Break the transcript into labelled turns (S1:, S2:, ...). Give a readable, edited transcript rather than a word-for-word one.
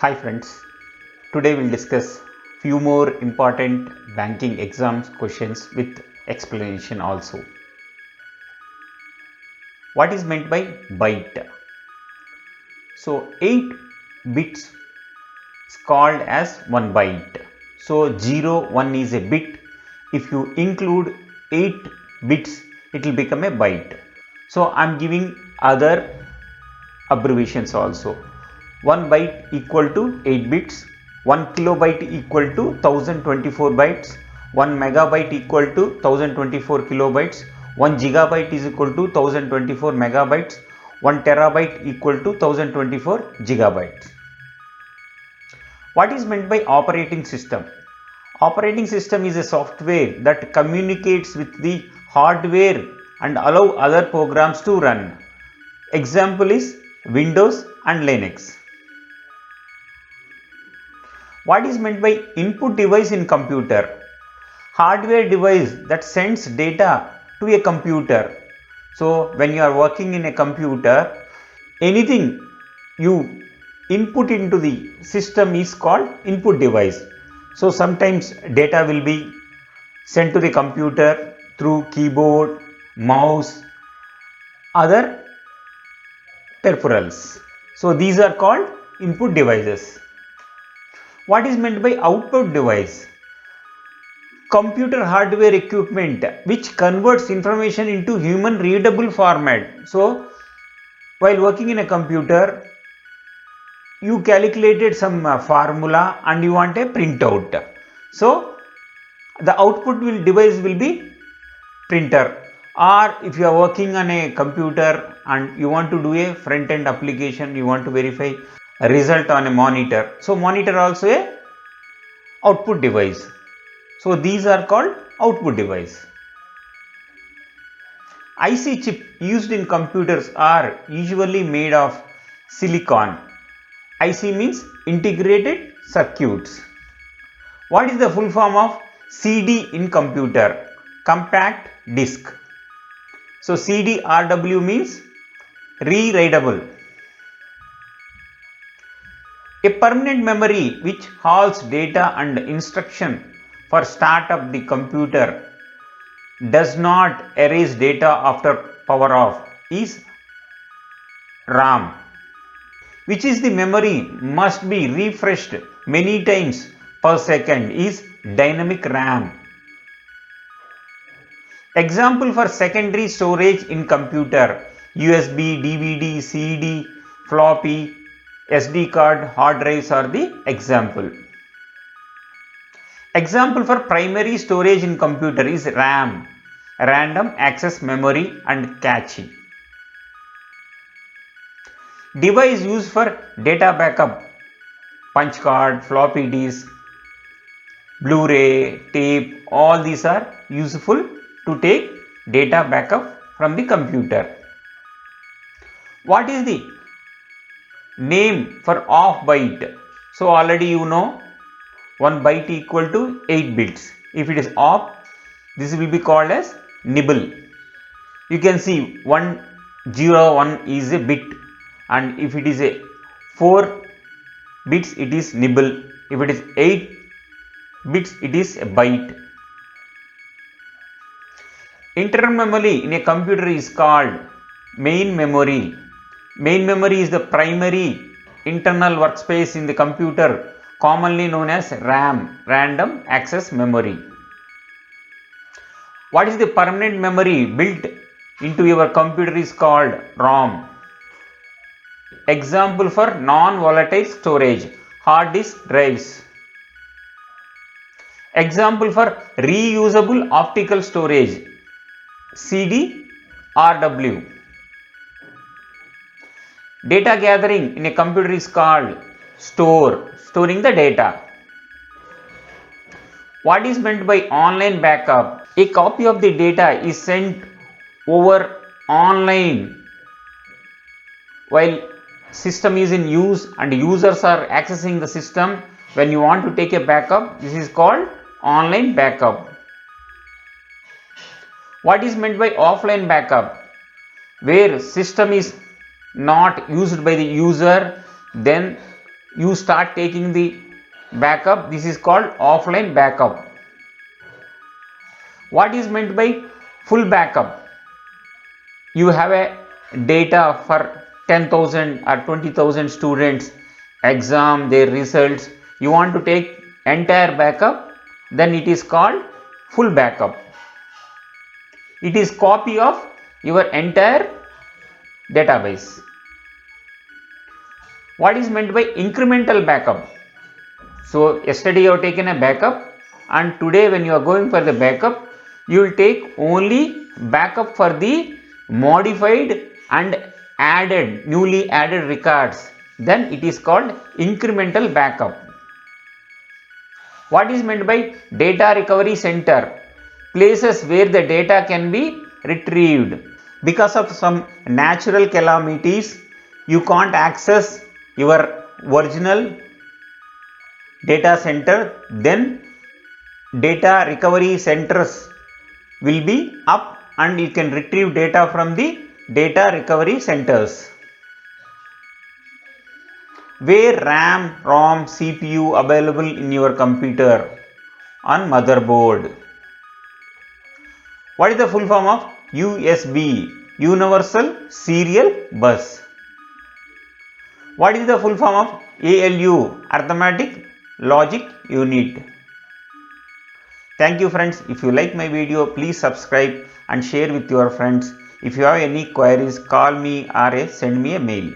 S1: Hi friends, today we'll discuss few more important banking exams questions with explanation also. What is meant by byte? So 8 bits is called as 1 byte. So 0, 1 is a bit. If you include 8 bits, it will become a byte. So I'm giving other abbreviations also. 1 byte equal to 8 bits, 1 kilobyte equal to 1024 bytes, 1 megabyte equal to 1024 kilobytes, 1 gigabyte is equal to 1024 megabytes, 1 terabyte equal to 1024 gigabytes. What is meant by operating system? Operating system is a software that communicates with the hardware and allow other programs to run. Example is Windows and Linux. What is meant by input device in computer? Hardware device that sends data to a computer. So when you are working in a computer, anything you input into the system is called input device. So sometimes data will be sent to the computer through keyboard, mouse, other peripherals. So these are called input devices. What is meant by output device? Computer hardware equipment which converts information into human readable format. So while working in a computer, you calculated some formula and you want a printout. So the output device will be printer. Or if you are working on a computer and you want to do a front end application, you want to verify a result on a monitor. So monitor also a output device. So these are called output device. IC chip used in computers are usually made of silicon. IC means integrated circuits. What is the full form of CD in computer? Compact disc. So CD-RW means rewritable. A permanent memory which holds data and instruction for start up the computer does not erase data after power off is RAM, which is the memory must be refreshed many times per second is dynamic RAM. Example for secondary storage in computer: USB, DVD, CD, floppy, SD card, hard drives are the example. Example for primary storage in computer is RAM, random access memory and cache. Device used for data backup: punch card, floppy disk, Blu-ray, tape, all these are useful to take data backup from the computer. What is the name for off byte? So already you know 1 byte equal to 8 bits. If it is off, this will be called as nibble. You can see 101 is a bit, and if it is a 4 bits it is nibble. If it is 8 bits it is a byte. Internal memory in a computer is called main memory. Main memory is the primary internal workspace in the computer, commonly known as RAM, random access memory. What is the permanent memory built into your computer is called ROM. Example for non-volatile storage: hard disk drives. Example for reusable optical storage: CD-RW. Data gathering in a computer is called storing the data. What is meant by online backup? A copy of the data is sent over online while system is in use and users are accessing the system. When you want to take a backup, this is called online backup. What is meant by offline backup? Where system is not used by the user, then you start taking the backup. This is called offline backup. What is meant by full backup? You have a data for 10,000 or 20,000 students, exam, their results. You want to take entire backup, then it is called full backup. It is copy of your entire database. What is meant by incremental backup? So yesterday you have taken a backup, and today when you are going for the backup, you will take only backup for the modified and newly added records. Then it is called incremental backup. What is meant by data recovery center? Places where the data can be retrieved. Because of some natural calamities, you can't access your original data center, then data recovery centers will be up and you can retrieve data from the data recovery centers. Where RAM, ROM, CPU available in your computer on motherboard. What is the full form of USB? Universal Serial Bus. What is the full form of ALU? Arithmetic Logic Unit. Thank you friends. If you like my video, please subscribe and share with your friends. If you have any queries, call me or send me a mail.